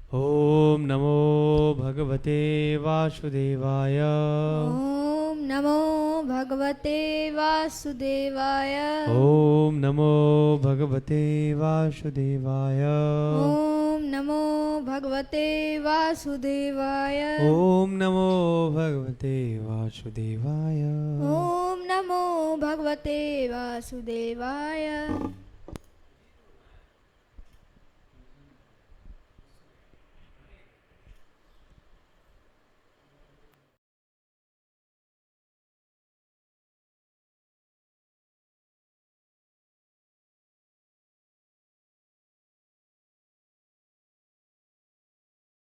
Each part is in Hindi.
ओम नमो भगवते वासुदेवाय। ओम नमो भगवते वासुदेवाय। ओम नमो भगवते वासुदेवाय। ओम नमो भगवते वासुदेवाय। ओम नमो भगवते वासुदेवाय। ओम नमो भगवते वासुदेवाय।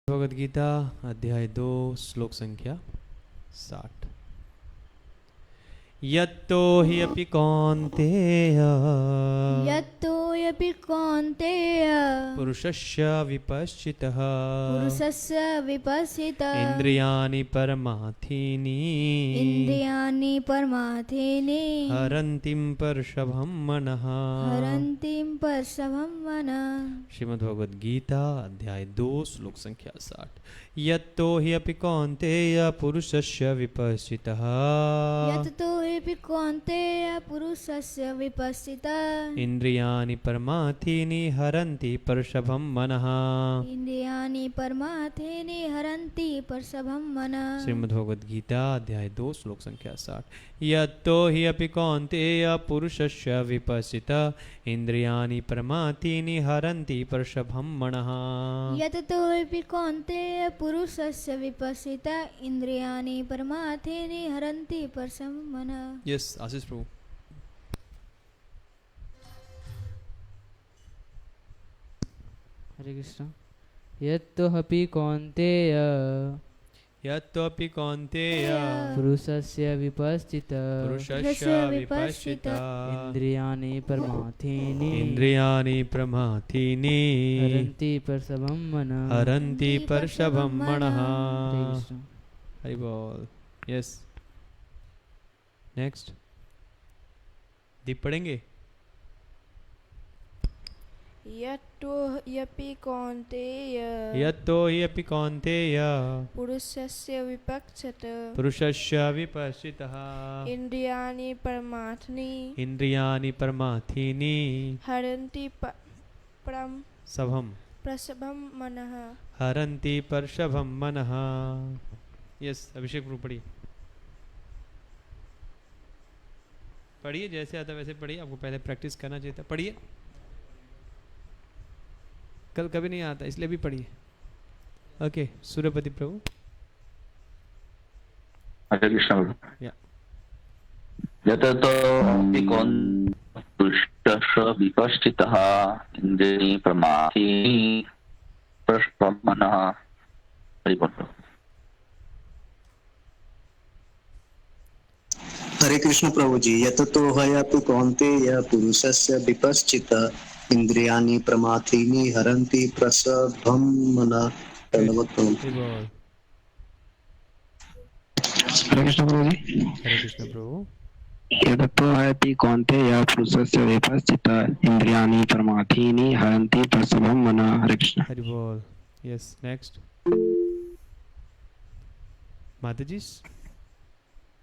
भगवद गीता अध्याय 2 श्लोक संख्या 60। यत्तो हि अपि कौन्तेय यत्तोऽपि कौन्तेय पुरुषस्य विपश्चितः पुरुषस्य विपश्चितः इन्द्रियाणि परमार्थीनि इन्द्रियाणि परमार्थीनि हरन्तीं परशभं मनः। हरन्तीं परशभं मनः। श्रीमद्भगवद गीता अध्याय 2 श्लोक संख्या 60। यत्तो हि अपि कौन्तेय पुरुषस्य विपश्चितः यत्तोऽपि कौन्तेय पुरुषस्य विपश्चितः इन्द्रियाणि परमार्थीनि हरन्ति परशभं मनः। इन्द्रियाणि परमार्थीनि हरन्ति परशभं मनः। श्रीमद्भगवद गीता अध्याय 2 श्लोक संख्या 60। यत्तो हि अपि कौन्तेय पुरुषस्य विपश्चितः इन्द्रियाणि परमार्थीनि हरन्ति परशभं मनः। यत्तोऽपि कौन्तेय पुरुषस्य विपश्चितः इन्द्रियाणि परमार्थीनि हरन्ति परशभं मनः। यस आशीष प्रभु। हरे कृष्ण। यत्तोऽपि कौन्तेय यत्तोऽपि कौन्तेय पुरुषस्य विपश्चितः पुरुषस्य विपश्चितः इन्द्रियाणि परमार्थीनि इन्द्रियाणि प्रमाथीनि हरन्ति परशभं मनः। हरन्ति परशभं मनः। हरे कृष्ण। हरि बोल। यस नेक्स्ट दीप पढ़ेंगे। यत्तो ह्यपि कौन्तेय यत्तो हि अपि कौन्तेय पुरुषस्य विपक्षत पुरुषस्य विपश्चितः इन्द्रियाणि परमार्थनि इन्द्रियाणि परमार्थीनि हरन्ति परं सभं प्रसभं मनः। हरन्ति परशभं मनः। यस अभिषेक प्रभु पढ़िए। पढ़िए जैसे आता वैसे पढ़िए। आपको पहले प्रैक्टिस करना चाहिए था। पढ़िए। कल कभी नहीं आता इसलिए भी पढ़िए। ओके सूर्यपति प्रभु। हरे कृष्ण। या यततो अपि पुरुषस्य विपश्चितः इन्द्रियाणि परमार्थीनि परशभं मनः। हरि बोल। हरे कृष्ण प्रभु जी। यततो ह्यपि कौन्तेय पुरुषस्य विपश्चितः इन्द्रियाणि प्रमाथीनि हरन्ति प्रसभं मनः। धन्यवाद प्रभु। हरे कृष्ण प्रभु जी। हरे कृष्ण प्रभु। यततो ह्यपि कौन्तेय पुरुषस्य विपश्चितः इन्द्रियाणि परमार्थीनि हरन्ति प्रसभं मनः। हरे कृष्ण। हरि बोल। यस नेक्स्ट माता जी।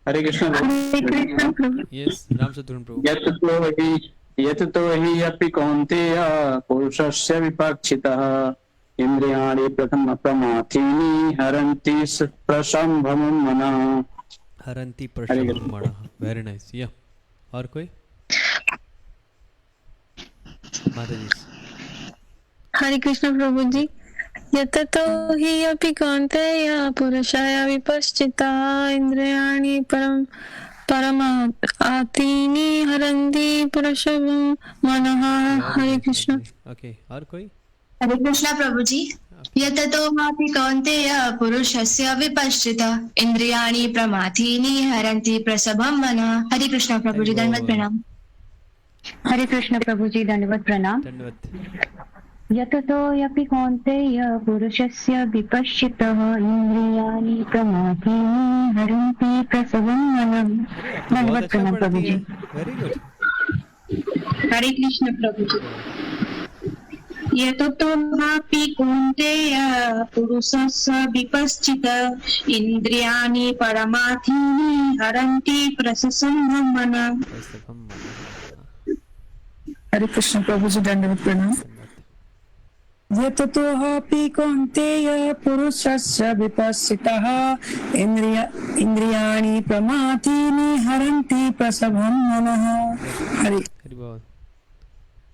हरे कृष्ण प्रभु। यस राम शत्रुघ्न प्रभु। यततो हि अपि कौन्तेय पुरुषस्य विपक्षितः इन्द्रियाणि प्रमाथीनि हरन्ति प्रसभं मनः। हरन्ति प्रशभं मनः। Very nice. या और कोई माता जी। हरे कृष्ण प्रभु जी। यततो हि अपि कौन्तेय पुरुषस्य विपश्चितः इन्द्रियाणि परमार्थीनि हरन्ति परशभं मनः। हरे कृष्ण। ओके और कोई। हरे कृष्ण प्रभु जी। यततो हि कौन्तेय पुरुषस्य विपश्चितः इन्द्रियाणि प्रमाथीनि हरन्ति प्रसभं मनः। हरे कृष्ण प्रभु जी। दंडवत प्रणाम। हरे कृष्ण प्रभु जी। दंडवत प्रणाम। यततो ह्यपि कौन्तेय पुरुषस्य विपश्चितः इन्द्रियाणि प्रमाथीनि हरन्ति प्रसभं मनः। दंडवत प्रणाम प्रभु जी। Very good. हरे कृष्ण प्रभु जी। यततो हापि कौन्तेय पुरुषस्य विपश्चित इन्द्रियाणि परमार्थीनि हरन्ति प्रससं मनः। हरे कृष्ण प्रभु जी, दंडवत प्रणाम। यततो हापि कौन्तेय पुरुषस्य विपश्चितः इंद्रियाणि प्रमाथीनि हरन्ति प्रसभं मनः। हरि बोल।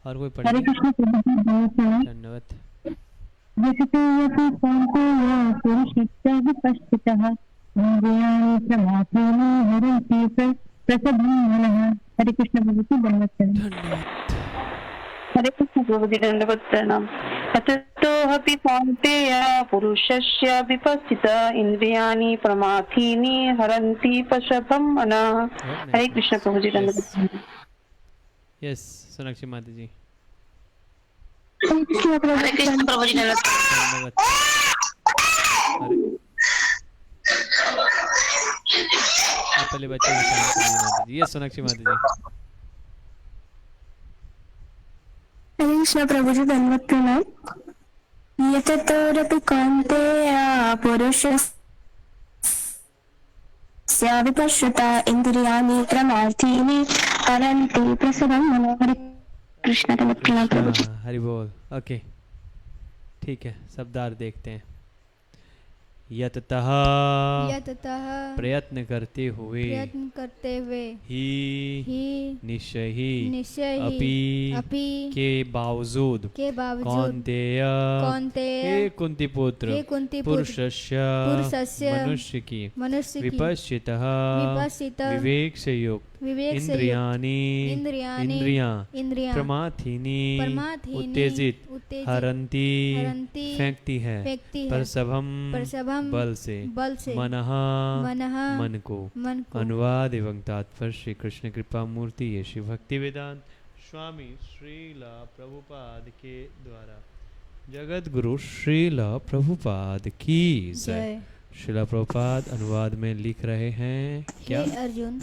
और कोई हरे पढ़े? कृष्ण प्रभु जी, दंडवत प्रणाम। धन्यवाद। यततो हापि कौन्तेय पुरुषस्य विपश्चितः इंद्रियाणि प्रमाथीनि हरन्ति प्रसभं मनः। हरे कृष्ण प्रभु जी, दंडवत प्रणाम। हरे कृष्ण प्रभु जी, दंडवत प्रणाम। यततो हापि कौन्तेय पुरुषस्य विपश्चित इंद्रियाणि प्रमाथीनि हरन्ति प्रसभं मनः। हरे कृष्ण प्रभु जी, दंडवत प्रणाम। यस, सोनाक्षी माता जी। हरे कृष्ण प्रभु जी, दंडवत प्रणाम। धन्यवाद। आप पहले बच्चे को शांत करिए माता जी। यस, सोनाक्षी माता जी। हरे कृष्ण प्रभु जी, दंडवत प्रणाम। यततोरपि कौन्तेय पुरुषस्य विपश्चिता इंद्रियाणि प्रमाथीनि हरन्ति प्रसभं मनः। हरे कृष्ण, दंडवत प्रणाम प्रभु जी। हरि बोल। ओके, ठीक है, शब्दार्थ देखते हैं। यततः प्रयत्न करते हुए ही निश्चय अपि के बावजूद कौन्तेय हे कुंती पुत्र पुरुषस्य मनुष्य की विपश्चितः विवेक से युक्त इंद्रियां प्रमाथीनि उत्तेजित हरंती फेंकती है प्रसभम बल से मनः मन को। अनुवाद एवं तात्पर्य श्री कृष्ण कृपा मूर्ति ये श्री भक्ति वेदांत स्वामी श्रीला प्रभुपाद के द्वारा जगत गुरु श्रीला प्रभुपाद की जय। श्रीला प्रभुपाद अनुवाद में लिख रहे हैं क्या? हे अर्जुन,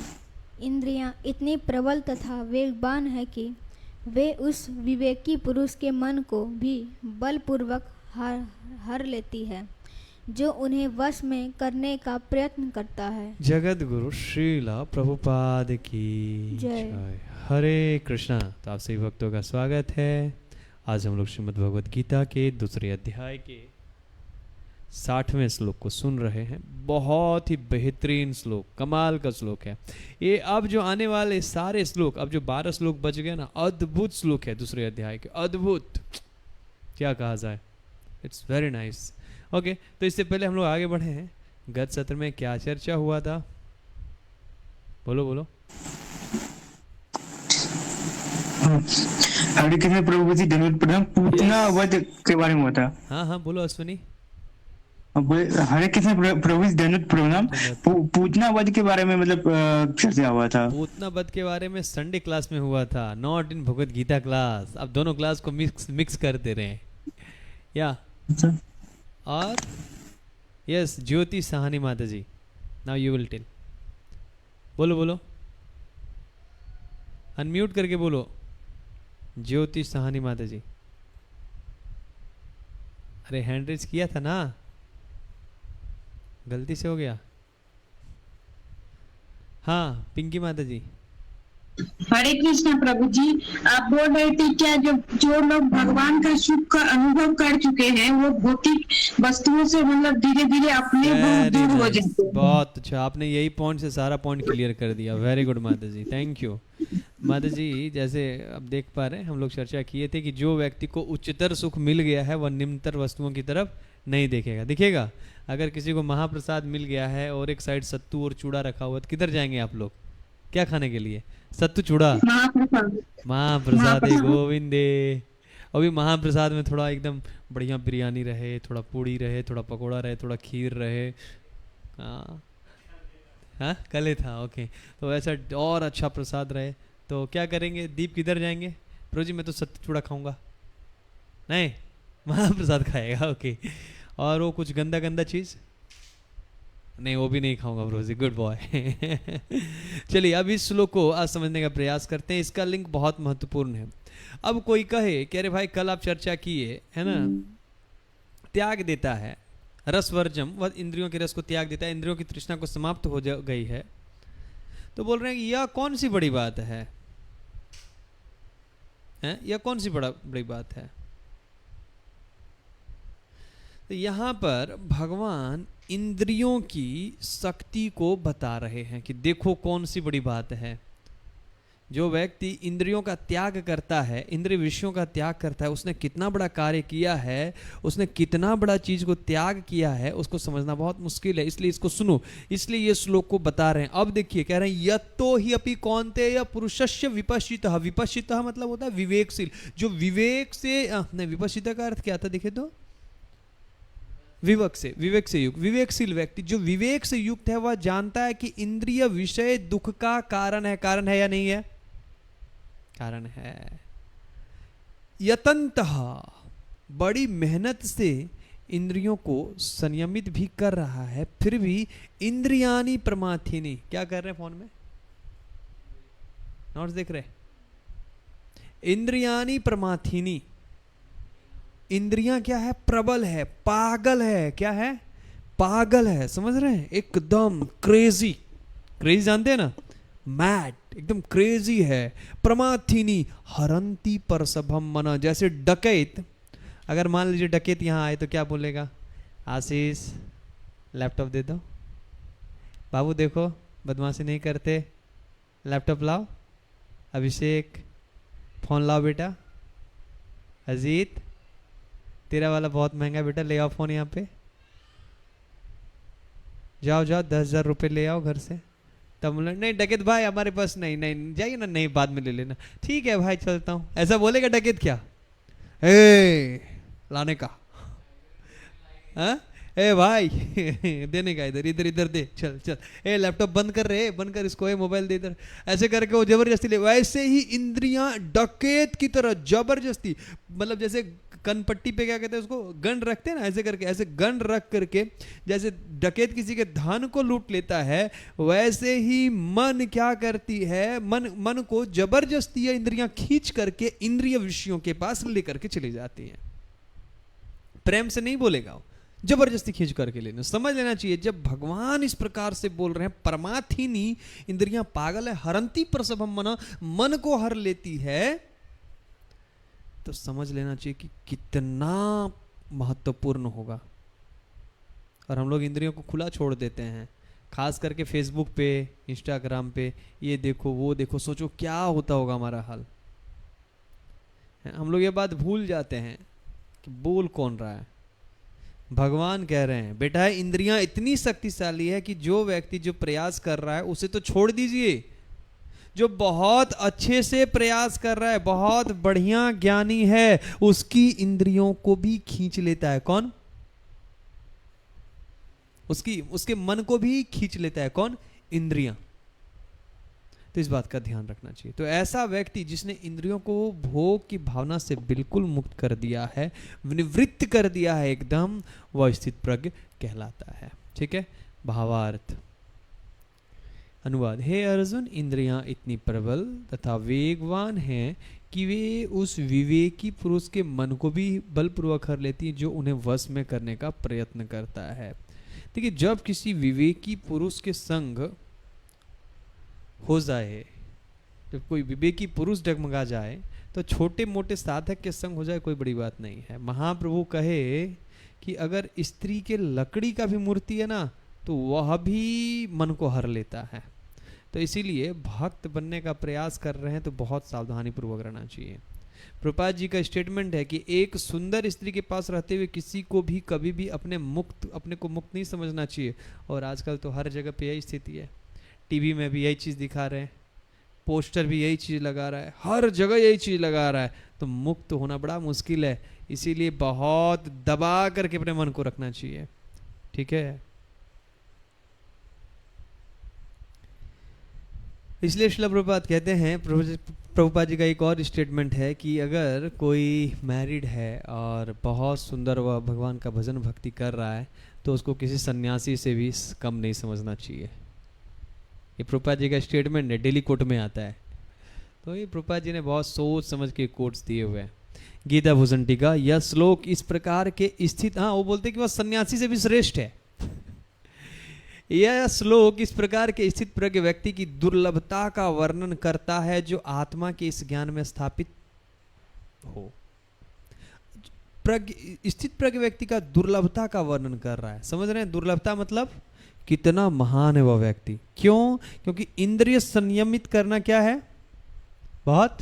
इंद्रियां इतनी प्रबल तथा वेगवान है कि वे उस विवेकी पुरुष के मन को भी बलपूर्वक हर लेती है जो उन्हें वश में करने का प्रयत्न करता है। जगत गुरु श्रीला प्रभुपाद की जय। हरे कृष्णा। तो आप सभी भक्तों का स्वागत है। आज हम लोग श्रीमद् भगवद गीता के दूसरे अध्याय के 60वें श्लोक को सुन रहे हैं। बहुत ही बेहतरीन श्लोक, कमाल का श्लोक है ये। अब जो आने वाले सारे श्लोक, अब जो 12 श्लोक बच गए ना, अद्भुत श्लोक है दूसरे अध्याय के। अद्भुत, क्या कहा जाए, इट्स वेरी नाइस। ओके, तो इससे पहले हम लोग आगे बढ़े हैं। गत सत्र में क्या चर्चा हुआ था? बोलो बोलो। हरे कृष्ण प्रभु जी, धन्यवाद प्रणाम। पूतना वध के बारे में हुआ था। हाँ हाँ, बोलो अश्विनी। हरे कृष्ण प्रभु जी, धन्यवाद प्रणाम। पूतना वध के बारे में मतलब चर्चा हुआ था। पूतना वध के बारे में संडे क्लास में हुआ था, not in Bhagavad Gita class. अब दोनों क्लास को मिक्स करते रहे या। और यस, ज्योति साहनी माता जी, नाउ यू विल टेल। बोलो बोलो, अनम्यूट करके बोलो। ज्योति साहनी माता जी। अरे हैंड रेज किया था ना, गलती से हो गया। हाँ, पिंकी माता जी। हरे कृष्ण प्रभु जी, आप बोल रहे थे क्या जो लोग भगवान का सुख का अनुभव कर चुके हैं वो भौतिक वस्तुओं से मतलब धीरे धीरे अपने बहुत दूर हो जाते हैं। बहुत अच्छा, आपने यही पॉइंट से सारा पॉइंट क्लियर कर दिया। वेरी गुड माता जी, थैंक यू। माता जी, जैसे अब देख पा रहे हैं, हम लोग चर्चा किए थे कि जो व्यक्ति को उच्चतर सुख मिल गया है वह निम्नतर वस्तुओं की तरफ नहीं देखेगा, दिखेगा। अगर किसी को महाप्रसाद मिल गया है और एक साइड सत्तू और चूड़ा रखा हुआ, तो किधर जाएंगे आप लोग? क्या खाने के लिए? सत्तू चूड़ा, महाप्रसाद गोविंदे। अभी महाप्रसाद में थोड़ा एकदम बढ़िया बिरयानी रहे, थोड़ा पूड़ी रहे, थोड़ा पकोड़ा रहे, थोड़ा खीर रहे। हाँ, कल था। ओके, तो ऐसा और अच्छा प्रसाद रहे तो क्या करेंगे? दीप किधर जाएंगे? प्रभु जी, मैं तो सत्तू चूड़ा खाऊंगा। नहीं, महाप्रसाद खाएगा। ओके, और वो कुछ गंदा गंदा चीज़ नहीं, वो भी नहीं खाऊंगा प्रभु जी। Good boy. चलिए, अब इस श्लोक को आज समझने का प्रयास करते हैं। इसका लिंक बहुत महत्वपूर्ण है। अब कोई कहे कि अरे भाई कल आप चर्चा किए है ना, त्याग देता है रसवर्जम, वह इंद्रियों के रस को त्याग देता है, इंद्रियों की तृष्णा को समाप्त हो गई है, तो बोल रहे हैं कि यह कौन सी बड़ी बात है, यह कौन सी बड़ी बात है। तो यहां पर भगवान इंद्रियों की शक्ति को बता रहे हैं कि देखो कौन सी बड़ी बात है। जो व्यक्ति इंद्रियों का त्याग करता है, इंद्रिय विषयों का त्याग करता है, उसने कितना बड़ा कार्य किया है, उसने कितना बड़ा चीज को त्याग किया है, उसको समझना बहुत मुश्किल है। इसलिए इसको सुनो, इसलिए ये श्लोक को बता रहे हैं। अब देखिए कह रहे हैं यत्तो ही अपि कौन्तेय पुरुषस्य विपश्चितः। विपश्चितः मतलब होता है विवेकशील, जो विवेक से नहीं, विपश्चितः का अर्थ क्या था देखे तो, विवेक से युक्त, विवेकशील व्यक्ति जो विवेक से युक्त है वह जानता है कि इंद्रिय विषय दुख का कारण है या नहीं है, कारण है। यतन्तः बड़ी मेहनत से इंद्रियों को संयमित भी कर रहा है, फिर भी इंद्रियानी प्रमाथिनी, क्या कर रहे हैं फोन में नोट्स देख रहे, इंद्रियानी प्रमाथिनी, इंद्रियां क्या है, प्रबल है, पागल है, क्या है, पागल है, समझ रहे हैं, एकदम क्रेजी, क्रेजी जानते हैं ना, मैड, एकदम क्रेजी है। प्रमाथिनी हरंती परसभम मना, जैसे डकैत, अगर मान लीजिए डकैत यहां आए तो क्या बोलेगा, आशीष लैपटॉप दे दो, बाबू देखो बदमाशी नहीं करते, लैपटॉप लाओ, अभिषेक फोन लाओ बेटा, अजीत तेरा वाला बहुत महंगा बेटा, ले आओ फोन यहाँ पे, जाओ 10,000 रुपये ले आओ घर से। तब बोले नहीं डकैत भाई हमारे पास नहीं जाइए ना, नहीं बाद में ले लेना, ठीक है भाई चलता हूँ, ऐसा बोलेगा डकैत क्या, लाने का, ए भाई देने का, इधर दे, चल लैपटॉप बंद कर रहे, बंद कर इसको, मोबाइल दे इधर, ऐसे करके वो जबरदस्ती ले। वैसे ही इंद्रियां डकैत की तरह जबरदस्ती, मतलब जैसे कनपट्टी पे क्या कहते हैं उसको, गन रखते हैं ना, ऐसे करके, ऐसे गन रख करके जैसे डकैत किसी के धन को लूट लेता है, वैसे ही मन क्या करती है, मन को जबरदस्ती इंद्रियां खींच करके इंद्रिय विषयों के पास लेकर के चली जाती हैं। प्रेम से नहीं बोलेगा वो, जबरदस्ती खींच करके लेना। समझ लेना चाहिए जब भगवान इस प्रकार से बोल रहे हैं परमाथिनी, इंद्रियां पागल है, हरंती प्रसभम मना, मन को हर लेती है, तो समझ लेना चाहिए कि कितना महत्वपूर्ण होगा। और हम लोग इंद्रियों को खुला छोड़ देते हैं, खास करके फेसबुक पे, इंस्टाग्राम पे, ये देखो वो देखो, सोचो क्या होता होगा हमारा हाल। हम लोग ये बात भूल जाते हैं कि बोल कौन रहा है। भगवान कह रहे हैं बेटा इंद्रियां इतनी शक्तिशाली है कि जो व्यक्ति जो प्रयास कर रहा है उसे तो छोड़ दीजिए, जो बहुत अच्छे से प्रयास कर रहा है, बहुत बढ़िया ज्ञानी है, उसकी इंद्रियों को भी खींच लेता है कौन, उसके मन को भी खींच लेता है कौन, इंद्रियां। तो इस बात का ध्यान रखना चाहिए। तो ऐसा व्यक्ति जिसने इंद्रियों को भोग की भावना से बिल्कुल मुक्त कर दिया है, निवृत्त कर दिया है एकदम, वह स्थित प्रज्ञ कहलाता है। ठीक है, भावार्थ अनुवाद। हे अर्जुन, इंद्रियां इतनी प्रबल तथा वेगवान हैं कि वे उस विवेकी पुरुष के मन को भी बलपूर्वक हर लेती हैं जो उन्हें वश में करने का प्रयत्न करता है। देखिए, जब किसी विवेकी पुरुष के संग हो जाए, जब कोई विवेकी पुरुष डगमगा जाए, तो छोटे मोटे साधक के संग हो जाए कोई बड़ी बात नहीं है। महाप्रभु कहे कि अगर स्त्री के लकड़ी का भी मूर्ति है ना, तो वह भी मन को हर लेता है। तो इसीलिए भक्त बनने का प्रयास कर रहे हैं तो बहुत सावधानी पूर्वक रहना चाहिए। प्रभुपाद जी का स्टेटमेंट है कि एक सुंदर स्त्री के पास रहते हुए किसी को भी कभी भी अपने को मुक्त नहीं समझना चाहिए। और आजकल तो हर जगह पे यही स्थिति है, टीवी में भी यही चीज़ दिखा रहे हैं, पोस्टर भी यही चीज़ लगा रहा है, हर जगह यही चीज़ लगा रहा है, तो मुक्त होना बड़ा मुश्किल है। इसीलिए बहुत दबा करके अपने मन को रखना चाहिए। ठीक है, इसलिए श्रील प्रभुपाद कहते हैं, प्रभुपाद जी का एक और स्टेटमेंट है कि अगर कोई मैरिड है और बहुत सुंदर वह भगवान का भजन भक्ति कर रहा है, तो उसको किसी सन्यासी से भी कम नहीं समझना चाहिए। ये प्रभुपाद जी का स्टेटमेंट है, डेली कोर्ट में आता है। तो ये प्रभुपाद जी ने बहुत सोच समझ के कोट्स दिए हुए हैं। गीता भूषण टीका, यह श्लोक इस प्रकार के स्थित, हाँ वो बोलते कि वह सन्यासी से भी श्रेष्ठ है। यह श्लोक इस प्रकार के स्थित प्रज्ञ व्यक्ति की दुर्लभता का वर्णन करता है जो आत्मा के इस ज्ञान में स्थापित हो। स्थित प्रज्ञ व्यक्ति का दुर्लभता का वर्णन कर रहा है। समझ रहे हैं? दुर्लभता मतलब कितना महान है वह व्यक्ति। क्यों? क्योंकि इंद्रिय संयमित करना क्या है? बहुत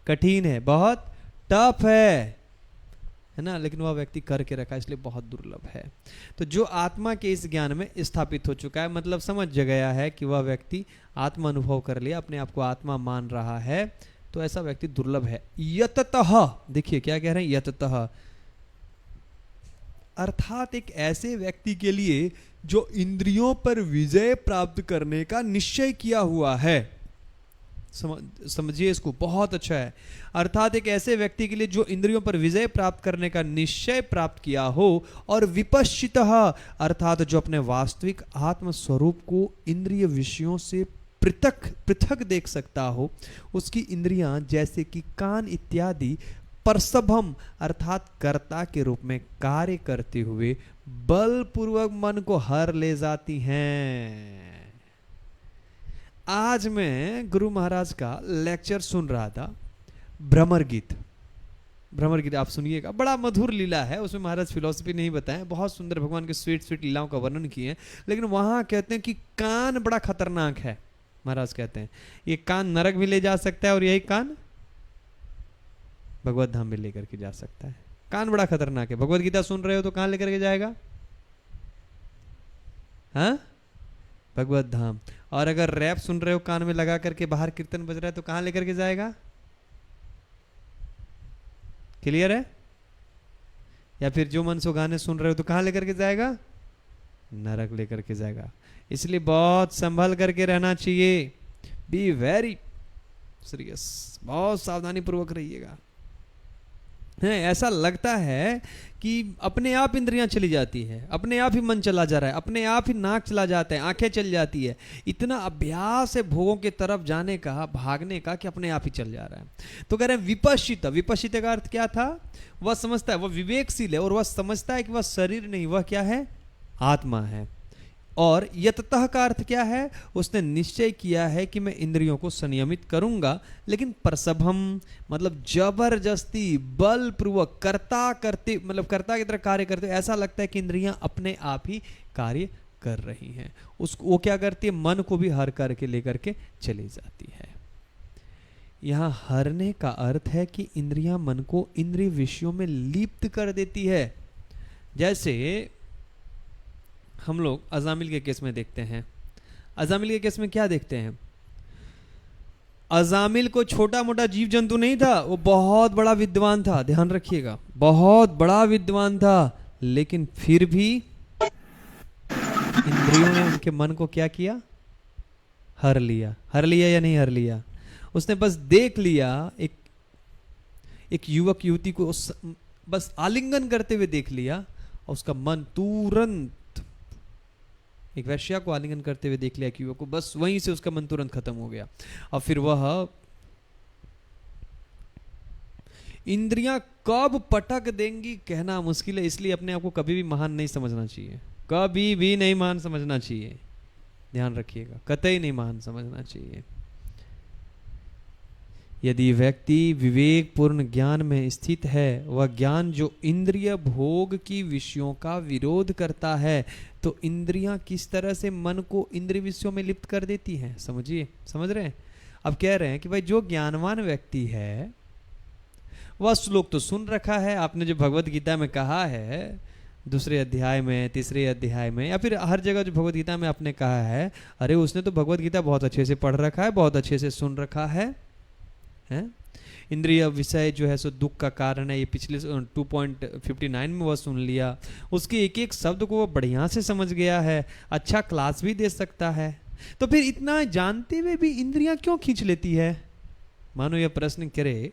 कठिन है, बहुत टफ है ना, लेकिन वह व्यक्ति करके रखा, इसलिए बहुत दुर्लभ है। तो जो आत्मा के इस ज्ञान में स्थापित हो चुका है, मतलब समझ गया है कि वह व्यक्ति आत्मा अनुभव कर लिया, अपने आप को आत्मा मान रहा है, तो ऐसा व्यक्ति दुर्लभ है। यततः, देखिए क्या कह रहे हैं, यततः अर्थात एक ऐसे व्यक्ति के लिए जो इंद्रियों पर विजय प्राप्त करने का निश्चय किया हुआ है। समझिए इसको, बहुत अच्छा है। अर्थात एक ऐसे व्यक्ति के लिए जो इंद्रियों पर विजय प्राप्त करने का निश्चय प्राप्त किया हो और विपश्चितः अर्थात जो अपने वास्तविक आत्म स्वरूप को इंद्रिय विषयों से पृथक पृथक देख सकता हो, उसकी इंद्रियां जैसे कि कान इत्यादि परसभम अर्थात कर्ता के रूप में कार्य करते हुए बलपूर्वक मन को हर ले जाती हैं। आज मैं गुरु महाराज का लेक्चर सुन रहा था, भ्रमर गीत। भ्रमर गीत आप सुनिएगा, बड़ा मधुर लीला है, उसमें महाराज फिलॉसफी नहीं बताएं, बहुत सुंदर भगवान के स्वीट स्वीट लीलाओं का वर्णन किए हैं। लेकिन वहां कहते हैं कि कान बड़ा खतरनाक है। महाराज कहते हैं ये कान नरक भी ले जा सकता है और यही कान भगवत धाम में लेकर के जा सकता है। कान बड़ा खतरनाक है। भगवत गीता सुन रहे हो तो कहां लेकर के जाएगा? हाँ, भगवत धाम। और अगर रैप सुन रहे हो कान में लगा करके, बाहर कीर्तन बज रहा है, तो कहां लेकर के जाएगा? क्लियर है? या फिर जो मन सो गाने सुन रहे हो तो कहां लेकर के जाएगा? नरक लेकर के जाएगा। इसलिए बहुत संभल करके रहना चाहिए। बी वेरी सीरियस, बहुत सावधानी पूर्वक रहिएगा। ऐसा लगता है कि अपने आप इंद्रियां चली जाती है, अपने आप ही मन चला जा रहा है, अपने आप ही नाक चला जाता है, आंखें चल जाती है। इतना अभ्यास है भोगों के तरफ जाने का, भागने का, कि अपने आप ही चल जा रहा है। तो कह रहे हैं विपश्चित। विपश्चित का अर्थ क्या था? वह समझता है, वह विवेकशील है और वह समझता है कि वह शरीर नहीं, वह क्या है? आत्मा है। और यततः का अर्थ क्या है? उसने निश्चय किया है कि मैं इंद्रियों को संयमित करूंगा, लेकिन प्रसभम मतलब जबरदस्ती बलपूर्वक कर्ता करते, मतलब कर्ता की तरह कार्य करते, ऐसा लगता है कि इंद्रियां अपने आप ही कार्य कर रही हैं। उसको वो क्या करती है? मन को भी हर करके लेकर के चली जाती है। यहां हरने का अर्थ है कि इंद्रियां मन को इंद्रिय विषयों में लिप्त कर देती है। जैसे हम लोग अजामिल के केस में देखते हैं। अजामिल के केस में क्या देखते हैं? अजामिल को छोटा मोटा जीव जंतु नहीं था, वो बहुत बड़ा विद्वान था। ध्यान रखिएगा, बहुत बड़ा विद्वान था, लेकिन फिर भी इंद्रियों ने उनके मन को क्या किया? हर लिया। हर लिया या नहीं हर लिया? उसने बस देख लिया, एक युवक युवती को बस आलिंगन करते हुए देख लिया, और उसका मन तुरंत, एक वैश्या को आलिंगन करते हुए देख लिया कि युवक को, बस वहीं से उसका मन तुरंत खत्म हो गया। और फिर वह इंद्रियां कब पटक देंगी कहना मुश्किल है। इसलिए अपने आप को कभी भी महान नहीं समझना चाहिए, कभी भी नहीं महान समझना चाहिए। ध्यान रखिएगा, कतई नहीं महान समझना चाहिए। यदि व्यक्ति विवेक पूर्ण ज्ञान में स्थित है, वह ज्ञान जो इंद्रिय भोग की विषयों का विरोध करता है, तो इंद्रियां किस तरह से मन को इंद्रिय विषयों में लिप्त कर देती हैं। समझिए, समझ रहे हैं? अब कह रहे हैं कि भाई जो ज्ञानवान व्यक्ति है, वह श्लोक तो सुन रखा है, आपने जो भगवत गीता में कहा है, दूसरे अध्याय में, तीसरे अध्याय में, या फिर हर जगह जो भगवत गीता में आपने कहा है, अरे उसने तो भगवत गीता बहुत अच्छे से पढ़ रखा है, बहुत अच्छे से सुन रखा है। इंद्रिय विषय जो है सो दुख का कारण है, ये पिछले 2.59 में वह सुन लिया। उसके एक एक शब्द को वो बढ़िया से समझ गया है, अच्छा क्लास भी दे सकता है। तो फिर इतना जानते हुए भी इंद्रियां क्यों खींच लेती है? मानो यह प्रश्न करे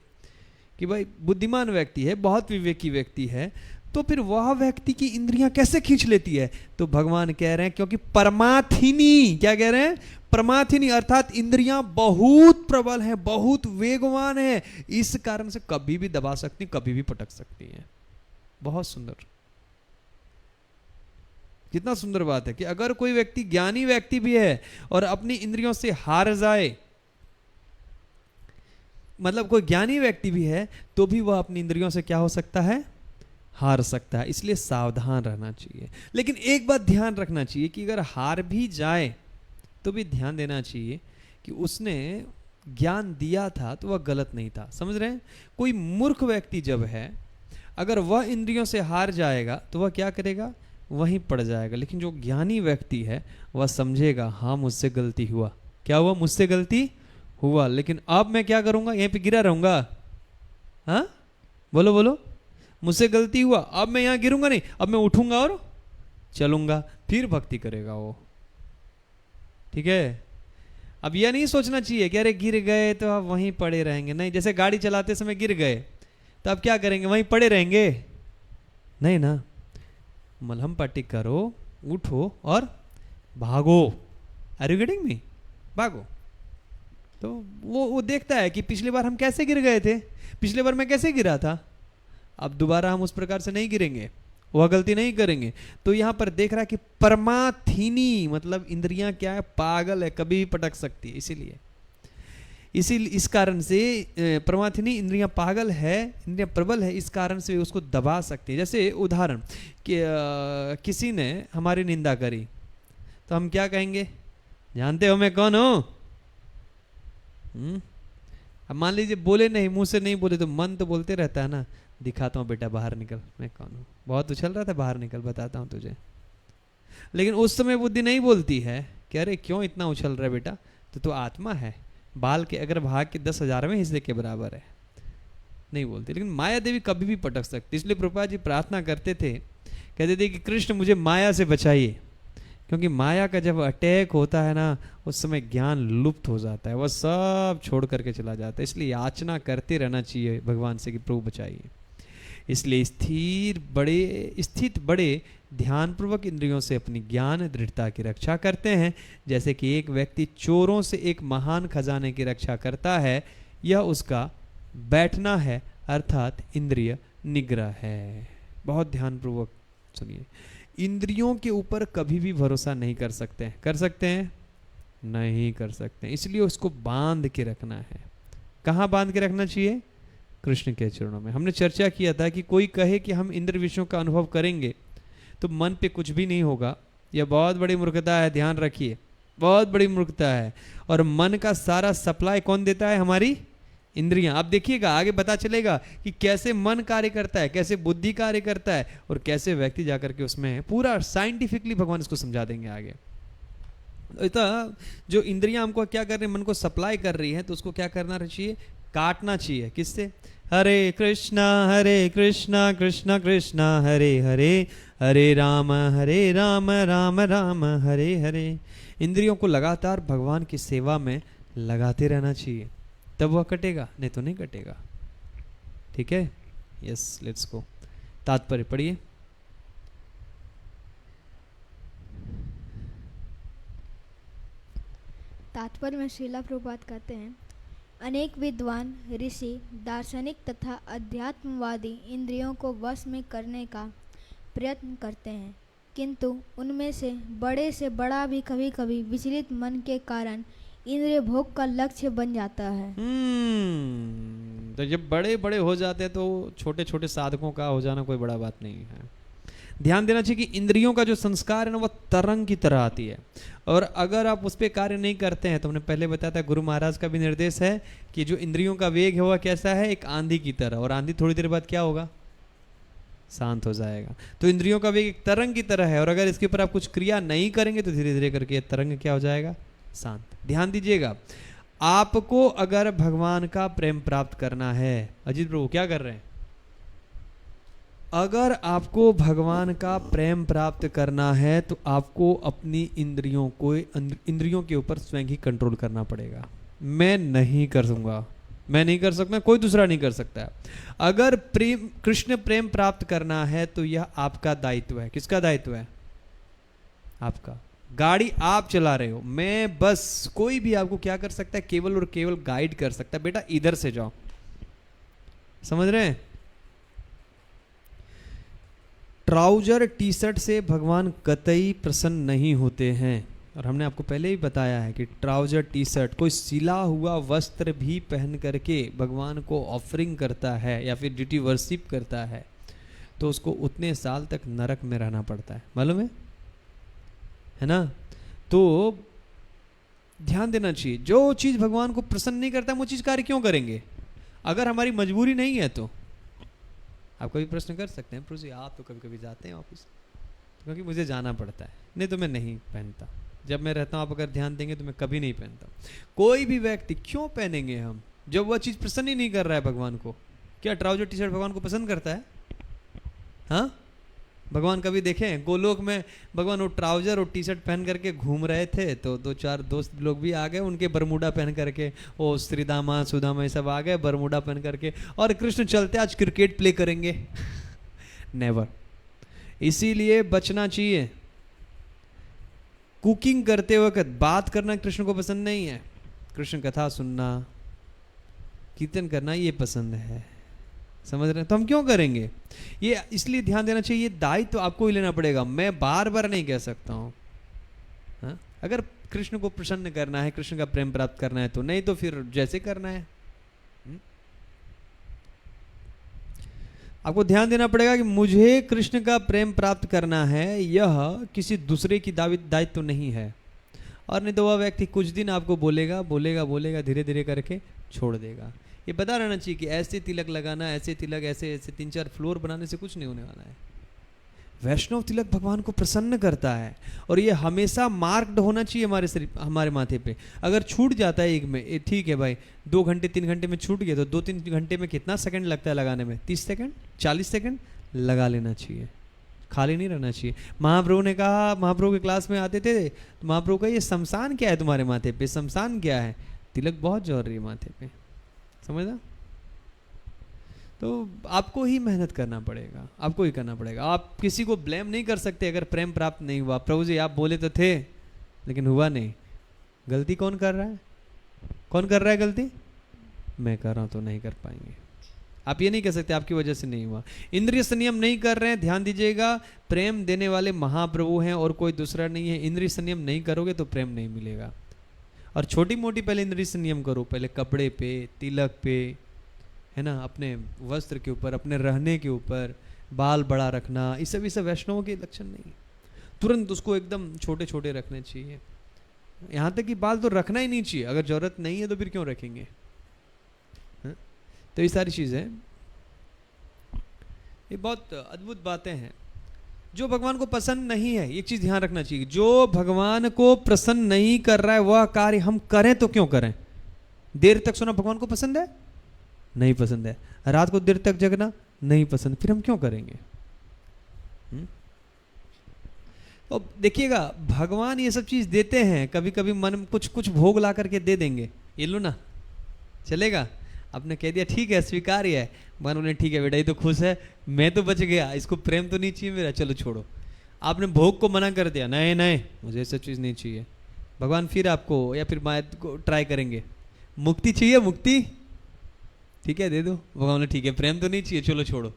कि भाई बुद्धिमान व्यक्ति है, बहुत विवेकी व्यक्ति है, तो फिर वह व्यक्ति की इंद्रियां कैसे खींच लेती है? तो भगवान कह रहे हैं क्योंकि परमाथिनी, क्या कह रहे हैं? परमाथिनी, अर्थात इंद्रियां बहुत प्रबल हैं, बहुत वेगवान है, इस कारण से कभी भी दबा सकती, कभी भी पटक सकती हैं। बहुत सुंदर, कितना सुंदर बात है कि अगर कोई व्यक्ति ज्ञानी व्यक्ति भी है और अपनी इंद्रियों से हार जाए, मतलब कोई ज्ञानी व्यक्ति भी है तो भी वह अपनी इंद्रियों से क्या हो सकता है? हार सकता है। इसलिए सावधान रहना चाहिए। लेकिन एक बात ध्यान रखना चाहिए कि अगर हार भी जाए तो भी ध्यान देना चाहिए कि उसने ज्ञान दिया था तो वह गलत नहीं था। समझ रहे हैं? कोई मूर्ख व्यक्ति जब है, अगर वह इंद्रियों से हार जाएगा तो वह क्या करेगा? वहीं पड़ जाएगा। लेकिन जो ज्ञानी व्यक्ति है वह समझेगा, हाँ मुझसे गलती हुआ। क्या हुआ? मुझसे गलती हुआ, लेकिन अब मैं क्या करूंगा? यहीं पे गिरा रहूंगा। हाँ बोलो बोलो, मुझसे गलती हुआ, अब मैं यहाँ गिरूंगा नहीं, अब मैं उठूंगा और चलूंगा, फिर भक्ति करेगा वो। ठीक है? अब यह नहीं सोचना चाहिए कि अरे गिर गए तो आप वहीं पड़े रहेंगे। नहीं, जैसे गाड़ी चलाते समय गिर गए तो आप क्या करेंगे? वहीं पड़े रहेंगे? नहीं ना, मलहम पट्टी करो, उठो और भागो। Are you getting me? भागो। तो वो देखता है कि पिछली बार हम कैसे गिर गए थे, पिछली बार मैं कैसे गिरा था, अब दोबारा हम उस प्रकार से नहीं गिरेंगे, वह गलती नहीं करेंगे। तो यहां पर देख रहा है कि परमाथिनी मतलब इंद्रियां क्या है? पागल है, कभी भी पटक सकती है। इसीलिए इस कारण से परमाथिनी इंद्रियां पागल है, इंद्रियां प्रबल है, इस कारण से उसको दबा सकती है। जैसे उदाहरण कि किसी ने हमारी निंदा करी तो हम क्या कहेंगे? जानते हो मैं कौन हूं? अब मान लीजिए बोले नहीं, मुंह से नहीं बोले तो मन तो बोलते रहता है ना, दिखाता हूँ बेटा, बाहर निकल, मैं कौन हूँ, बहुत उछल रहा था, बाहर निकल, बताता हूँ तुझे। लेकिन उस समय बुद्धि नहीं बोलती है कि अरे क्यों इतना उछल रहा है बेटा, तो तू आत्मा है, बाल के अगर भाग के 10,000वें हिस्से के बराबर है, नहीं बोलती। लेकिन माया देवी कभी भी पटक सकती। इसलिए प्रभुपाद जी प्रार्थना करते थे, कहते थे कि कृष्ण मुझे माया से बचाइए, क्योंकि माया का जब अटैक होता है ना, उस समय ज्ञान लुप्त हो जाता है, वह सब छोड़ करके चला जाता है। इसलिए याचना करते रहना चाहिए भगवान से कि प्रभु बचाइए। इसलिए स्थित बड़े ध्यानपूर्वक इंद्रियों से अपनी ज्ञान दृढ़ता की रक्षा करते हैं, जैसे कि एक व्यक्ति चोरों से एक महान खजाने की रक्षा करता है। यह उसका बैठना है, अर्थात इंद्रिय निग्रह है। बहुत ध्यानपूर्वक सुनिए, इंद्रियों के ऊपर कभी भी भरोसा नहीं कर सकते हैं। कर सकते हैं? नहीं कर सकते। इसलिए उसको बांध के रखना है। कहाँ बांध के रखना चाहिए? कृष्ण के चरणों में। हमने चर्चा किया था कि कोई कहे कि हम इंद्र विषयों का अनुभव करेंगे तो मन पे कुछ भी नहीं होगा, यह बहुत बड़ी मूर्खता है। ध्यान रखिए, बहुत बड़ी मूर्खता है। और मन का सारा सप्लाई कौन देता है? हमारी इंद्रियां। आप देखिएगा आगे पता चलेगा कि कैसे मन कार्य करता है, कैसे बुद्धि कार्य करता है, और कैसे व्यक्ति जाकर के उसमें पूरा साइंटिफिकली भगवान इसको समझा देंगे आगे। तो जो इंद्रियां हमको क्या कर रही है, मन को सप्लाई कर रही है, तो उसको क्या करना चाहिए? काटना चाहिए। किससे? हरे कृष्णा कृष्ण कृष्ण हरे हरे, हरे राम राम राम हरे हरे। इंद्रियों को लगातार भगवान की सेवा में लगाते रहना चाहिए, तब वह कटेगा, नहीं तो नहीं कटेगा। ठीक है? Yes, let's go. तात्पर्य पढ़िए। तात्पर्य में श्रीला प्रभुपाद कहते हैं, अनेक विद्वान ऋषि, दार्शनिक तथा अध्यात्मवादी इंद्रियों को वश में करने का प्रयत्न करते हैं, किंतु उनमें से बड़ा भी कभी कभी विचलित मन के कारण इंद्रिय भोग का लक्ष्य बन जाता है। तो जब बड़े बड़े हो जाते हैं तो छोटे छोटे साधकों का हो जाना कोई बड़ा बात नहीं है। ध्यान देना चाहिए कि इंद्रियों का जो संस्कार है ना, वह तरंग की तरह आती है, और अगर आप उस पर कार्य नहीं करते हैं तो हमने पहले बताया था, गुरु महाराज का भी निर्देश है कि जो इंद्रियों का वेग है वह कैसा है? एक आंधी की तरह, और आंधी थोड़ी देर बाद क्या होगा? शांत हो जाएगा। तो इंद्रियों का वेग एक तरंग की तरह है, और अगर इसके ऊपर आप कुछ क्रिया नहीं करेंगे तो धीरे धीरे करके तरंग क्या हो जाएगा? शांत। ध्यान दीजिएगा, आपको अगर भगवान का प्रेम प्राप्त करना है, अजीत प्रभु क्या कर रहे हैं? अगर आपको भगवान का प्रेम प्राप्त करना है तो आपको अपनी इंद्रियों के ऊपर स्वयं ही कंट्रोल करना पड़ेगा। मैं नहीं कर दूंगा, मैं नहीं कर सकता, कोई दूसरा नहीं कर सकता है। अगर प्रेम, कृष्ण प्रेम प्राप्त करना है तो यह आपका दायित्व है। किसका दायित्व है? आपका। गाड़ी आप चला रहे हो, मैं बस, कोई भी आपको क्या कर सकता है? केवल और केवल गाइड कर सकता है, बेटा इधर से जाओ। समझ रहे हैं? ट्राउजर टी शर्ट से भगवान कतई प्रसन्न नहीं होते हैं। और हमने आपको पहले ही बताया है कि ट्राउजर टी शर्ट, कोई सिला हुआ वस्त्र भी पहन करके भगवान को ऑफरिंग करता है या फिर ड्यूटी वर्शिप करता है तो उसको उतने साल तक नरक में रहना पड़ता है, मालूम है ना? तो ध्यान देना चाहिए, जो चीज़ भगवान को प्रसन्न नहीं करता वो चीज़ कार्य क्यों करेंगे? अगर हमारी मजबूरी नहीं है तो। आप कभी प्रश्न कर सकते हैं, प्रभु जी आप तो कभी कभी जाते हैं ऑफिस, क्योंकि मुझे जाना पड़ता है, नहीं तो मैं नहीं पहनता। जब मैं रहता हूँ, आप अगर ध्यान देंगे तो मैं कभी नहीं पहनता। कोई भी व्यक्ति क्यों पहनेंगे हम जब वह चीज़ प्रसन्न ही नहीं कर रहा है भगवान को? क्या ट्राउजर टी शर्ट भगवान को पसंद करता है? हाँ, भगवान कभी देखें गोलोक में भगवान वो ट्राउजर और टी शर्ट पहन करके घूम रहे थे तो 2-4 दोस्त लोग भी आ गए उनके बरमूडा पहन करके, ओ श्रीदामा सुदामा ये सब आ गए बरमूडा पहन करके, और कृष्ण चलते आज क्रिकेट प्ले करेंगे। नेवर। इसीलिए बचना चाहिए। कुकिंग करते वक्त बात करना कृष्ण को पसंद नहीं है, कृष्ण कथा सुनना, कीर्तन करना ये पसंद है। समझ रहे हैं? तो हम क्यों करेंगे ये? इसलिए ध्यान देना चाहिए, ये दायित्व तो आपको ही लेना पड़ेगा, मैं बार बार नहीं कह सकता हूँ। हाँ? अगर कृष्ण को प्रसन्न करना है, कृष्ण का प्रेम प्राप्त करना है तो, नहीं तो फिर जैसे करना है। आपको ध्यान देना पड़ेगा कि मुझे कृष्ण का प्रेम प्राप्त करना है, यह किसी दूसरे की दायित्व तो नहीं है। और नहीं तो वह व्यक्ति कुछ दिन आपको बोलेगा बोलेगा बोलेगा, धीरे धीरे करके छोड़ देगा। ये पता रहना चाहिए कि ऐसे तिलक लगाना, ऐसे तिलक, ऐसे ऐसे 3-4 फ्लोर बनाने से कुछ नहीं होने वाला है। वैष्णव तिलक भगवान को प्रसन्न करता है और ये हमेशा मार्क्ड होना चाहिए हमारे शरीर, हमारे माथे पे। अगर छूट जाता है एक में, ठीक है भाई, 2 घंटे 3 घंटे में छूट गया तो 2-3 घंटे में कितना सेकंड लगता है लगाने में? 30 सेकंड 40 सेकंड लगा लेना चाहिए, खाली नहीं रहना चाहिए। महाप्रभु ने कहा, महाप्रभु के क्लास में आते थे तो महाप्रभु का ये शमशान क्या है तुम्हारे माथे पे? शमशान क्या है? तिलक बहुत जोर रही है माथे पे, समझना? तो आपको ही मेहनत करना पड़ेगा, आपको ही करना पड़ेगा। आप किसी को ब्लेम नहीं कर सकते अगर प्रेम प्राप्त नहीं हुआ। प्रभु जी आप बोले तो थे लेकिन हुआ नहीं। गलती कौन कर रहा है? कौन कर रहा है गलती? मैं कर रहा हूँ तो नहीं कर पाएंगे। आप ये नहीं कह सकते आपकी वजह से नहीं हुआ। इंद्रिय संयम नहीं कर रहे हैं, ध्यान दीजिएगा, प्रेम देने वाले महाप्रभु हैं और कोई दूसरा नहीं है। इंद्रिय संयम नहीं करोगे तो प्रेम नहीं मिलेगा। और छोटी मोटी पहले इंद्रिय संयम करो, पहले कपड़े पे, तिलक पे, है ना, अपने वस्त्र के ऊपर, अपने रहने के ऊपर, बाल बड़ा रखना, ये सब वैष्णवों के लक्षण नहीं। तुरंत उसको एकदम छोटे छोटे रखने चाहिए। यहाँ तक कि बाल तो रखना ही नहीं चाहिए, अगर जरूरत नहीं है तो फिर क्यों रखेंगे? हा? तो ये सारी चीज़ें, ये बहुत अद्भुत बातें हैं जो भगवान को पसंद नहीं है। एक चीज़ ध्यान रखना चाहिए, जो भगवान को प्रसन्न नहीं कर रहा है वह कार्य हम करें तो क्यों करें? देर तक सोना भगवान को पसंद है? नहीं पसंद है। रात को देर तक जगना नहीं पसंद, फिर हम क्यों करेंगे? तो देखिएगा, भगवान ये सब चीज देते हैं, कभी कभी मन में कुछ कुछ भोग ला करके दे देंगे, ये लो ना, चलेगा? आपने कह दिया ठीक है, स्वीकार्य है, भगवान बोले ठीक है बेटा ये तो खुश है, मैं तो बच गया, इसको प्रेम तो नहीं चाहिए मेरा, चलो छोड़ो। आपने भोग को मना कर दिया, नहीं नहीं मुझे ऐसा चीज़ नहीं चाहिए, भगवान फिर आपको या फिर माया को ट्राई करेंगे, मुक्ति चाहिए, मुक्ति ठीक है दे दो, भगवान बोले ठीक है प्रेम तो नहीं चाहिए, चलो छोड़ो।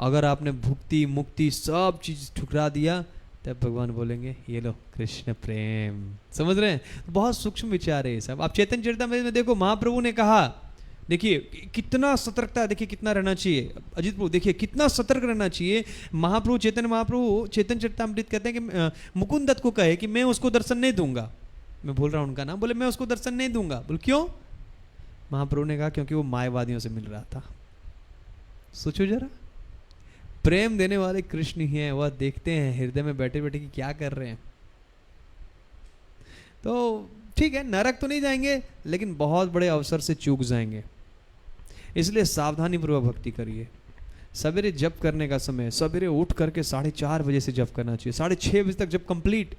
अगर आपने भुक्ति मुक्ति सब चीज़ ठुकरा दिया तब भगवान बोलेंगे ये लो कृष्ण प्रेम। समझ रहे हैं? बहुत सूक्ष्म विचार है ये सब। आप चैतन्य चरितामृत में देखो, महाप्रभु ने कहा, देखिए कितना सतर्कता, देखिए कितना रहना चाहिए। अजित प्रभु देखिए कितना सतर्क रहना चाहिए। महाप्रभु चैतन्य चरितामृत कहते हैं कि मुकुंद दत्त को कहे कि मैं उसको दर्शन नहीं दूंगा, मैं भूल रहा हूँ उनका नाम, बोले मैं उसको दर्शन नहीं दूंगा। बोले क्यों? महाप्रभु ने कहा क्योंकि वो मायावादियों से मिल रहा था। सोचो जरा, प्रेम देने वाले कृष्ण ही हैं, वह देखते हैं हृदय में बैठे बैठे कि क्या कर रहे हैं। तो ठीक है, नरक तो नहीं जाएंगे लेकिन बहुत बड़े अवसर से चूक जाएंगे। इसलिए सावधानी पूर्वक भक्ति करिए। सवेरे जप करने का समय, सवेरे उठ करके 4:30 बजे से जप करना चाहिए, 6:30 बजे तक जब कंप्लीट।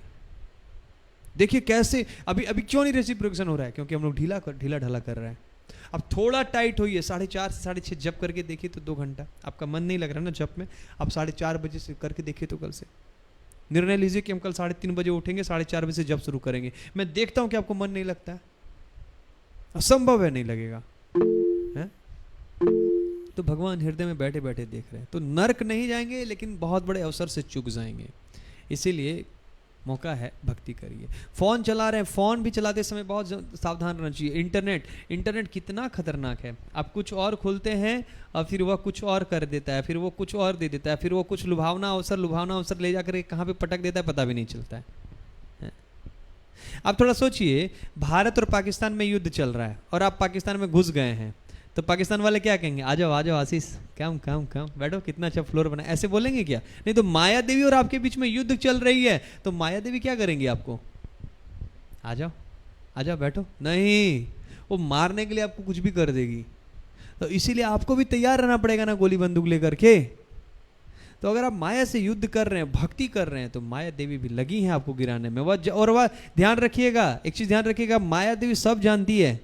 देखिए कैसे अभी क्यों नहीं रेसिप्रोकेशन हो रहा है? क्योंकि हम लोग ढीला ढाला कर रहे हैं। अब थोड़ा टाइट होइए, 4:30 से 6:30 जप करके देखिए तो 2 घंटा। आपका मन नहीं लग रहा ना जप में, आप 4:30 बजे से करके देखिए तो कल से निर्णय लीजिए कि हम कल 3:30 बजे उठेंगे, 4:30 बजे से जप शुरू करेंगे। मैं देखता हूं कि आपको मन नहीं लगता है, असंभव है नहीं लगेगा है? तो भगवान हृदय में बैठे बैठे देख रहे हैं, तो नर्क नहीं जाएंगे लेकिन बहुत बड़े अवसर से चूक जाएंगे। इसीलिए मौका है, भक्ति करिए। फोन चला रहे हैं, फोन भी चलाते समय बहुत सावधान रहना चाहिए। इंटरनेट कितना खतरनाक है। आप कुछ और खोलते हैं और फिर वह कुछ और कर देता है, फिर वो कुछ और दे देता है, फिर वो कुछ लुभावना अवसर ले जाकर कहाँ पे पटक देता है पता भी नहीं चलता है। आप थोड़ा सोचिए, भारत और पाकिस्तान में युद्ध चल रहा है और आप पाकिस्तान में घुस गए हैं, तो पाकिस्तान वाले क्या कहेंगे? आ जाओ आशीष, काम बैठो, कितना अच्छा फ्लोर बना, ऐसे बोलेंगे क्या? नहीं तो माया देवी और आपके बीच में युद्ध चल रही है, तो माया देवी क्या करेंगी आपको? आ जाओ बैठो, नहीं, वो मारने के लिए आपको कुछ भी कर देगी। तो इसीलिए आपको भी तैयार रहना पड़ेगा ना, गोली बंदूक लेकर के। तो अगर आप माया से युद्ध कर रहे हैं, भक्ति कर रहे हैं, तो माया देवी भी लगी हैं आपको गिराने में। वह ध्यान रखिएगा, एक चीज ध्यान रखिएगा, माया देवी सब जानती है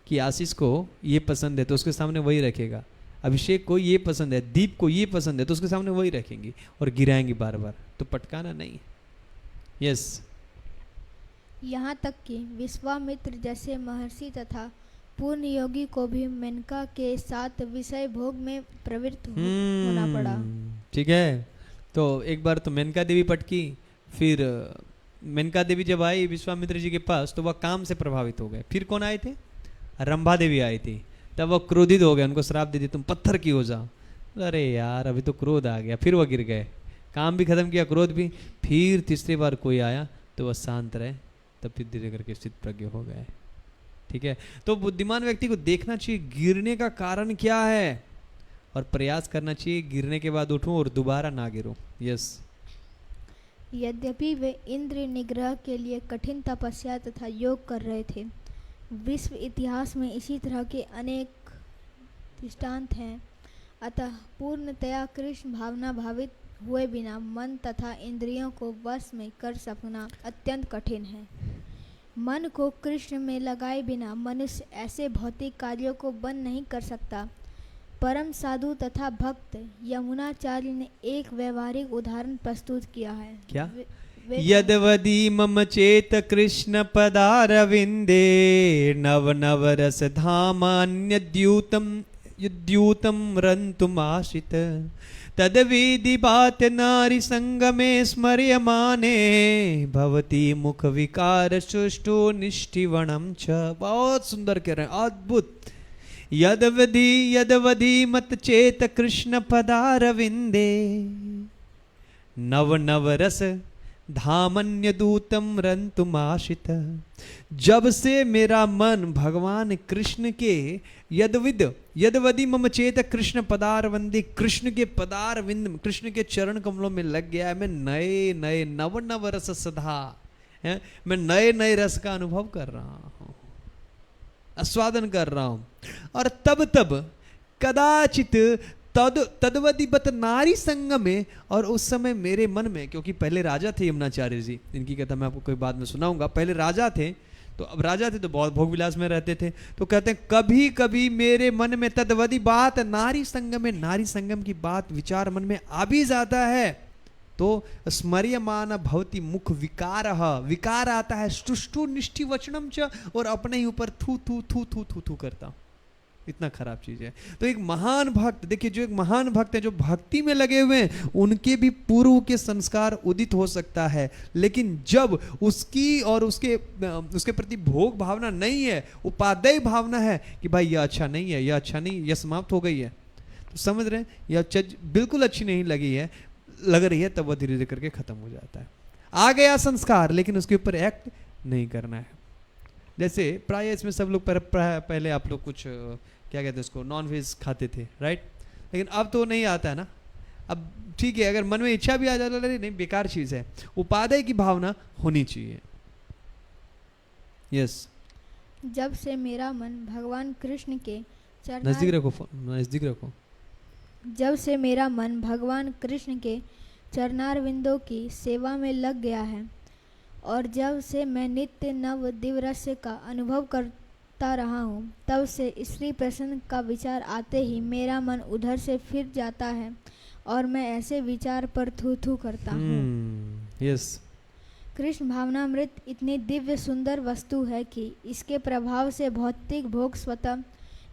कि आशीष को ये पसंद है तो उसके सामने वही रखेगा, अभिषेक को ये पसंद है, दीप को ये पसंद है तो उसके सामने वही रखेंगी और गिराएंगी बार बार। तो पटकाना नहीं। यस, यहाँ तक कि विश्वामित्र जैसे महर्षि तथा पूर्ण योगी को भी मेनका के साथ विषय भोग में प्रवृत्त होना पड़ा। ठीक है, तो एक बार तो मेनका देवी पटकी, फिर मेनका देवी जब आई विश्वामित्र जी के पास तो वह काम से प्रभावित हो गए। फिर कौन आए थे? रंभा देवी आई थी। तब वो क्रोधित हो गए, उनको श्राप दे दिया, तुम पत्थर की हो जाओ। अरे यार, अभी तो क्रोध आ गया, फिर वो गिर गए। काम भी खत्म किया, क्रोध भी। फिर तीसरी बार कोई आया तो वह शांत रहे, तब फिर धीरे करके स्थित प्रज्ञ हो गए। ठीक है, तो बुद्धिमान व्यक्ति को देखना चाहिए गिरने का कारण क्या है और प्रयास करना चाहिए गिरने के बाद उठूं और दोबारा ना गिरूं। यस, यद्यपि वे इंद्रिय निग्रह के लिए कठिन तपस्या तथा योग कर रहे थे, विश्व इतिहास में इसी तरह के अनेक दृष्टांत हैं। अतः पूर्णतया कृष्ण भावना भावित हुए बिना मन तथा इंद्रियों को वश में कर सकना अत्यंत कठिन है। मन को कृष्ण में लगाए बिना मनुष्य ऐसे भौतिक कार्यों को बंद नहीं कर सकता। परम साधु तथा भक्त यमुनाचार्य ने एक व्यवहारिक उदाहरण प्रस्तुत किया है। क्या? यदवदी मम चेत कृष्ण पदारविंदे नव नव रस धामान्यद्यूतम युद्यूतम रंतुमाशित तदवेदि बात नारी संगमे स्मर्यमाने भवती मुख विकार सुष्टो निष्ठिवणम च। बहुत सुंदर कह रहे हैं, अद्भुत। यदवदी मत चेत कृष्ण पदारविंदे नव नव रस धामन्य दूतम रंतुमाशित। जब से मेरा मन भगवान कृष्ण के यदवदी मम चेत कृष्ण पदारविंदे, कृष्ण के पदारविंद, कृष्ण के चरण कमलों में लग गया है, मैं नए नए नव नव रस सधा है, मैं नए नए रस का अनुभव कर रहा हूँ, आस्वादन कर रहा हूँ। और तब कदाचित तदवदिबत नारी संग में, और उस समय मेरे मन में, क्योंकि पहले राजा थे यमुनाचार्य जी, इनकी कथा मैं आपको कोई बाद में सुनाऊंगा। पहले राजा थे, तो अब राजा थे तो बहुत भोग विलास में रहते थे, तो कहते हैं कभी कभी मेरे मन में तदवदी बात नारी संगम में, नारी संगम की बात विचार मन में आ भी जाता है, तो स्मर्यमान भवती मुख विकार आता है, सुष्टु निष्ठि वचनम च, और अपने ही ऊपर थू थू थू थू थू थू करता हूं। इतना खराब चीज है। तो एक महान भक्त, देखिए जो एक महान भक्त है, जो भक्ति में लगे हुए हैं, उनके भी पूर्व के संस्कार उदित हो सकता है, लेकिन जब उसकी और उसके प्रति भोग भावना नहीं है, उपादेय भावना है कि भाई यह अच्छा नहीं है, यह अच्छा नहीं, यह समाप्त हो गई है, तो समझ रहे हैं यह चीज बिल्कुल अच्छी नहीं लग रही है, तब वह धीरे धीरे करके खत्म हो जाता है। आ गया संस्कार, लेकिन उसके ऊपर एक्ट नहीं करना है। जैसे प्राय इसमें सब लोग पहले आप लोग कुछ क्या कहते हैं उसको, नॉन वेज खाते थे, राइट, लेकिन अब तो नहीं आता है ना। अब ठीक है, अगर मन में इच्छा भी आ जाता है, नहीं, बेकार चीज है, उपादेय की भावना होनी चाहिए। यस, जब से मेरा मन भगवान कृष्ण के नजदीक रखो। जब से मेरा मन भगवान कृष्ण के चरणारविंदों की सेवा में लग गया है, और जब से मैं नित्य नव दिव्य रस का अनुभव सोचता रहा हूँ, तब से श्री प्रसन्न का विचार आते ही मेरा मन उधर से फिर जाता है और मैं ऐसे विचार पर थू थू करता हूँ। यस। कृष्ण भावनामृत इतनी दिव्य सुंदर वस्तु है कि इसके प्रभाव से भौतिक भोग स्वतः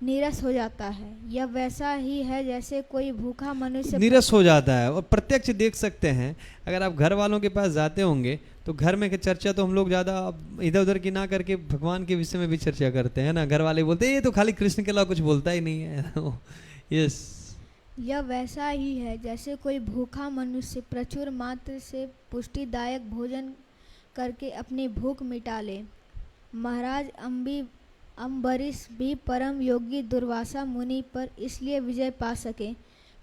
नीरस हो जाता है। यह वैसा ही है जैसे कोई भूखा मनुष्य नीरस हो जाता है। और प्रत्यक्ष देख सकते हैं, अगर आप घर वालों के पास जाते होंगे तो घर में की चर्चा तो हम लोग ज़्यादा इधर उधर की ना करके भगवान के विषय में भी चर्चा करते हैं ना। घर वाले बोलते हैं ये तो खाली कृष्ण के अलावा कुछ बोलता ही नहीं है। यस। यह वैसा ही है जैसे कोई भूखा मनुष्य प्रचुर मात्रा से पुष्टिदायक भोजन करके अपनी भूख मिटा ले। महाराज अम्बरीश भी परम योगी दुर्वासा मुनि पर इसलिए विजय पा सके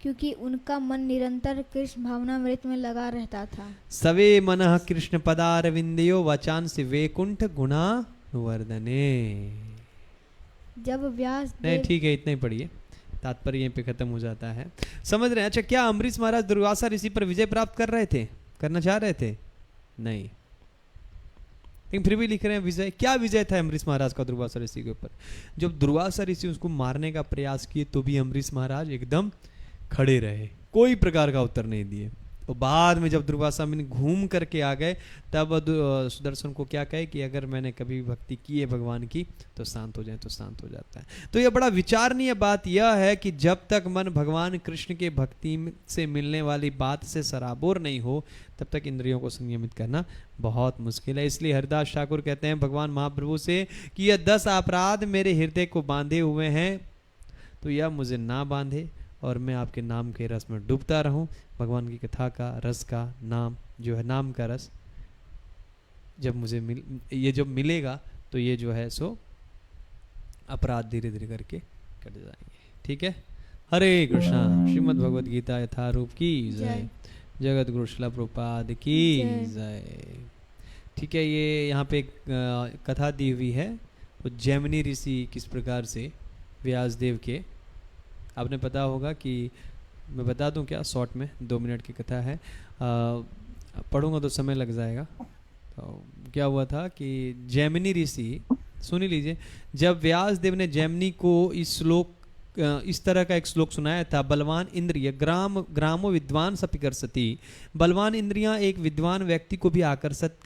क्योंकि उनका मन निरंतर कृष्ण भावनामृत में लगा रहता था। सवे मनः कृष्ण पदारविंदयो वचांसि वैकुंठ गुणा वर्धने। जब व्यास नहीं ठीक है, इतना ही पढ़िए, तात्पर्य यहीं पे खत्म हो जाता है। समझ रहे हैं? अच्छा, क्या अम्बरीश महाराज दुर्वासा ऋषि पर विजय प्राप्त कर रहे थे, करना चाह रहे थे? नहीं, लेकिन फिर भी लिख रहे हैं विजय। क्या विजय था अम्बरीश महाराज का दुर्वासा ऋषि के ऊपर? जब दुर्वासा ऋषि उसको मारने का प्रयास किए तो भी अम्बरीश महाराज एकदम खड़े रहे, कोई प्रकार का उत्तर नहीं दिए। और बाद में जब दुर्वासा मुनि घूम करके आ गए तब सुदर्शन को क्या कहे कि अगर मैंने कभी भक्ति की है भगवान की तो शांत हो जाए, तो शांत हो जाता है। तो यह बड़ा विचारणीय बात यह है कि जब तक मन भगवान कृष्ण के भक्ति से मिलने वाली बात से सराबोर नहीं हो तब तक इंद्रियों को संयमित करना बहुत मुश्किल है। इसलिए हरिदास ठाकुर कहते हैं भगवान महाप्रभु से कि यह 10 अपराध मेरे हृदय को बांधे हुए हैं तो यह मुझे ना बांधे और मैं आपके नाम के रस में डूबता रहूं। भगवान की कथा का रस का नाम जो है, नाम का रस जब मुझे ये जब मिलेगा तो ये जो है सो अपराध धीरे धीरे करके कट जाएंगे। ठीक है। हरे कृष्णा। श्रीमद् भगवद गीता यथारूप की जय। जगत गुरु श्रील प्रभुपाद की जय। ठीक है, ये यहाँ पे एक कथा दी हुई है। वो जैमिनी ऋषि किस प्रकार से व्यासदेव के, आपने पता होगा कि मैं बता दूं क्या, शॉर्ट में 2 मिनट की कथा है, पढ़ूंगा तो समय लग जाएगा। तो क्या हुआ था कि जैमिनी ऋषि, सुन लीजिए, जब व्यासदेव ने जैमिनी को इस तरह का एक श्लोक सुनाया था, बलवान इंद्रिय ग्रामो विद्वान सपिकर्षति। बलवान इंद्रियां एक विद्वान व्यक्ति को भी आकर्षित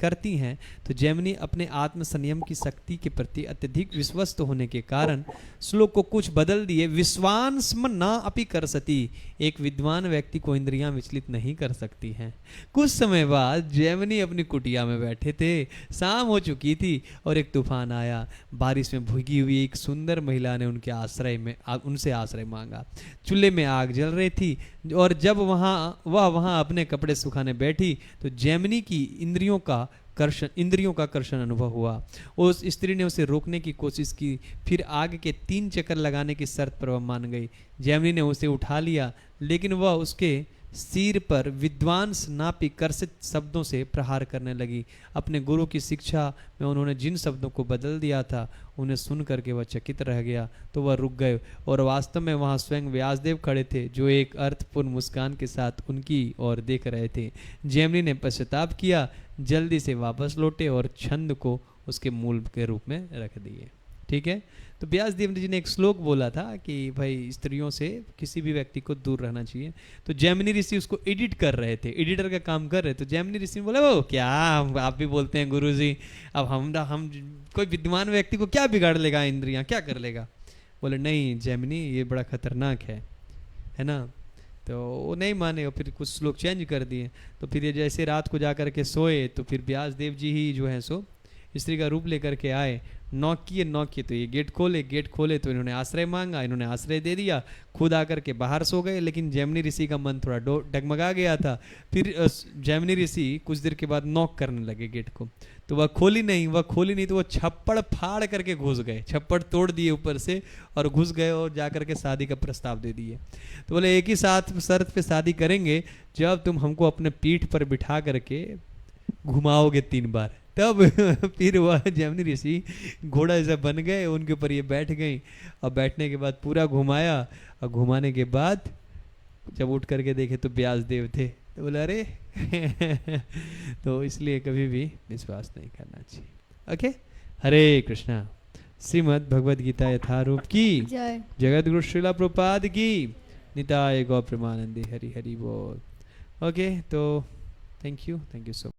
करती हैं। तो जैमिनी अपने आत्म संयम की शक्ति के प्रति अत्यधिक विश्वस्त होने के कारण श्लोक को कुछ बदल दिए। विश्वांस्म न अपि कर्षति। एक विद्वान व्यक्ति को इंद्रियां विचलित नहीं कर सकती हैं। कुछ समय बाद जैमिनी अपनी कुटिया में बैठे थे, शाम हो चुकी थी और एक तूफान आया। बारिश में भीगी हुई एक सुंदर महिला ने उनसे आश्रय मांगा। चूल्हे में आग जल रही थी और जब वह अपने कपड़े सुखाने बैठी तो जैमिनी की इंद्रियों का कर्षण अनुभव हुआ। उस स्त्री ने उसे रोकने की कोशिश की, फिर आग के 3 चक्कर लगाने की शर्त पर वह मान गई। जैमिनी ने उसे उठा लिया, लेकिन वह उसके सिर पर विद्वांस नापी कर्षित शब्दों से प्रहार करने लगी। अपने गुरु की शिक्षा में उन्होंने जिन शब्दों को बदल दिया था उन्हें सुन करके वह चकित रह गया। तो वह रुक गए और वास्तव में वहां स्वयं व्यासदेव खड़े थे, जो एक अर्थपूर्ण मुस्कान के साथ उनकी ओर देख रहे थे। जैमिनी ने पश्चाताप किया, जल्दी से वापस लौटे और छंद को उसके मूल के रूप में रख दिए। ठीक है। तो व्यासदेव जी ने एक श्लोक बोला था कि भाई स्त्रियों से किसी भी व्यक्ति को दूर रहना चाहिए। तो जैमिनी ऋषि उसको एडिट कर रहे थे, एडिटर का काम कर रहे थे। तो जैमिनी ऋषि ने बोला, वो क्या आप भी बोलते हैं गुरुजी, अब हम कोई विद्वान व्यक्ति को क्या बिगाड़ लेगा, इंद्रियां क्या कर लेगा। बोले नहीं जैमिनी, ये बड़ा खतरनाक है ना। तो वो नहीं माने और फिर कुछ श्लोक चेंज कर दिए। तो फिर ये जैसे रात को जा करके सोए तो फिर व्यासदेव जी ही जो है सो स्त्री का रूप लेकर के आए। नॉक किए तो ये गेट खोले तो इन्होंने आश्रय मांगा, इन्होंने आश्रय दे दिया, खुद आकर के बाहर सो गए। लेकिन जैमिनी ऋषि का मन थोड़ा डगमगा गया था। फिर जैमिनी ऋषि कुछ देर के बाद नॉक करने लगे गेट को, तो वह खोली नहीं तो वो छप्पड़ फाड़ करके घुस गए, छप्पड़ तोड़ दिए ऊपर से और घुस गए और जाकर के शादी का प्रस्ताव दे दिए। तो बोले एक ही साथ शर्त पे शादी करेंगे, जब तुम हमको अपने पीठ पर बिठा करके घुमाओगे 3 बार। तब फिर वह जैमिनी ऋषि घोड़ा ऐसा बन गए, उनके ऊपर ये बैठ गई और बैठने के बाद पूरा घुमाया और घुमाने के बाद जब उठ करके देखे तो व्यासदेव थे। तो बोला अरे तो इसलिए कभी भी विश्वास नहीं करना चाहिए। ओके, हरे कृष्णा। श्रीमद् भगवद गीता यथारूप की जय। जगत गुरु श्रीला प्रभुपाद की निताय गौ प्रेमानंदी हरि हरि बोल। ओके, तो थैंक यू सो मच।